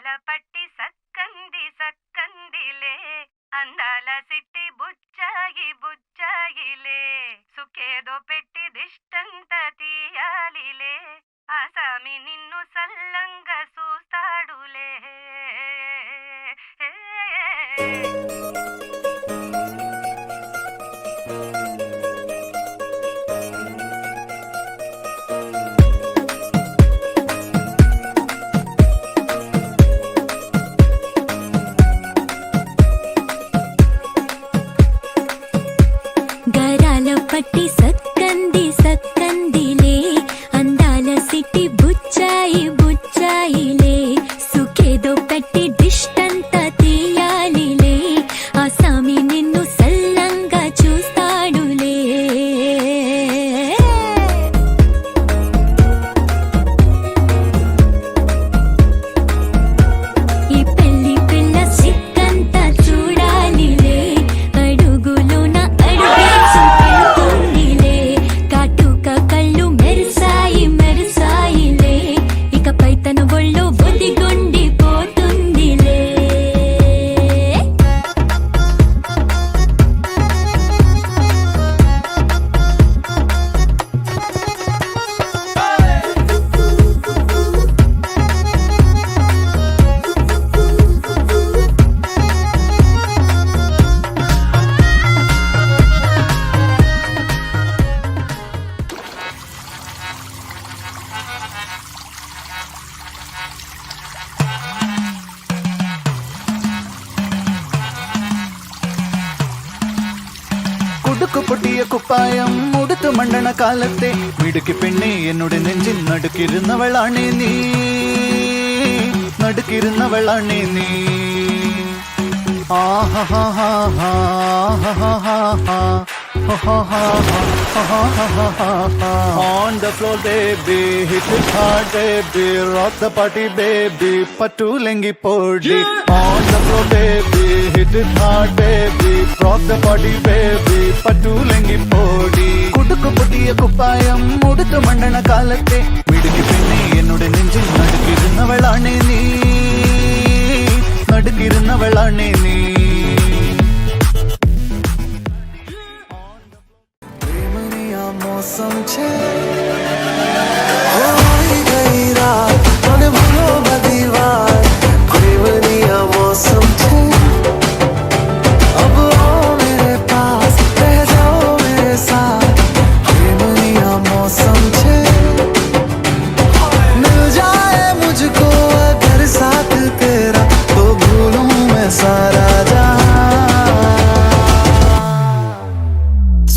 గరాల పట్టి సక్కంది సక్కందిలే అందాల సిట్టి బుచ్చాయి బుచ్చాయిలే సుఖేదో పెట్టి దిష్టంత తీయాలిలే ఆసామి నిన్ను సల్లంగా చూస్తాడులే. గరాల పట్టి సక్కంది సక్కందిలే అందాల సిట్టి బుచ్చాయి బుచ్చాయిలే సుఖేదో పెట్టి దిష్టంత తీయాలిలే ఆసామి నిన్ను సల్లంగా చూస్తాడులే. ఈ పెళ్లి పిల్ల సిక్కంతా చూడాలిలే అడుగులోన అడుగేసి పెడుతుందిలే కాటుక కళ్ళు మెరిసాయి మెరిసాయిలే ఇకపై తన ఒళ్ళు ఒదిగొండి పోతుందిలే. കുടുക്കു പൊട്ടിയ കുപ്പായം മുടുത്തു മണ്ടണ കാലത്തെ മിടുക്കി പെണ്ണെ എന്നോട് നെഞ്ചിൽ നടുക്കിരുന്നവളാണേ നീ നടുക്കിരുന്നവളാണേ നീ. On the floor baby, hit it hard baby, rock the party baby, patulengi podi. On the floor baby, hit it hard baby, rock the party baby, patulengi podi. കുടുക്കു പൊട്ടിയ കുപ്പായം മുടുത്തു മണ്ടണ കാലത്തെ മിടുക്കി പെണ്ണെ എന്നോട് നെഞ്ചിൽ നടുക്കിരുന്നവളാണേ നീ നടുക്കിരുന്നവളാണേ നീ. मौसम छे होई गई रात मन भूलो बदीवार प्रेमनिया मौसम छे अब आओ मेरे पास रह जाओ मेरे साथ प्रेमनिया मौसम छे मिल जाए मुझको अगर साथ तेरा तो भूलूं मैं सारा जहां.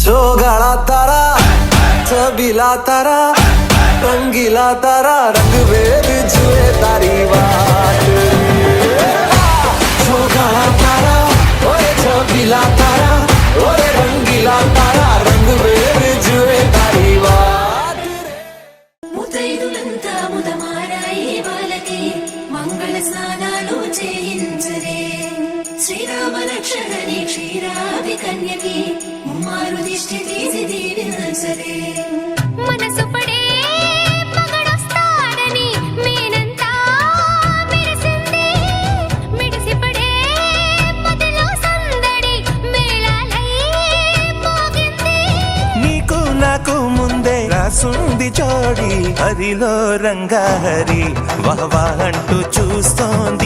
जो गाड़ा तारा छबीला तारा रंगीला तारा रंग वेद जुए तारी बात गाड़ा तारा ओए छबीला तारा ओए रंगीला तारा रंग वेद जुए तारी बात. ముతైదులంతా ముదమారాయి వాళ్ళకి మంగళ స్నానాలు చేయించరే శ్రీరామ రక్షణని క్షీరాది కన్యకి ముమ్మారు దిష్టి తీసి దీవించరే మనసు పడే మగడొస్తాడని మేనంతా మెరిసింది మిడిసి పడే మదిలో సందడి మేళాలై మోగింది. నీకు నాకు ముందే రాసుంది జోడి హరిలో రంగాహరి వహవా అంటూ చూస్తోంది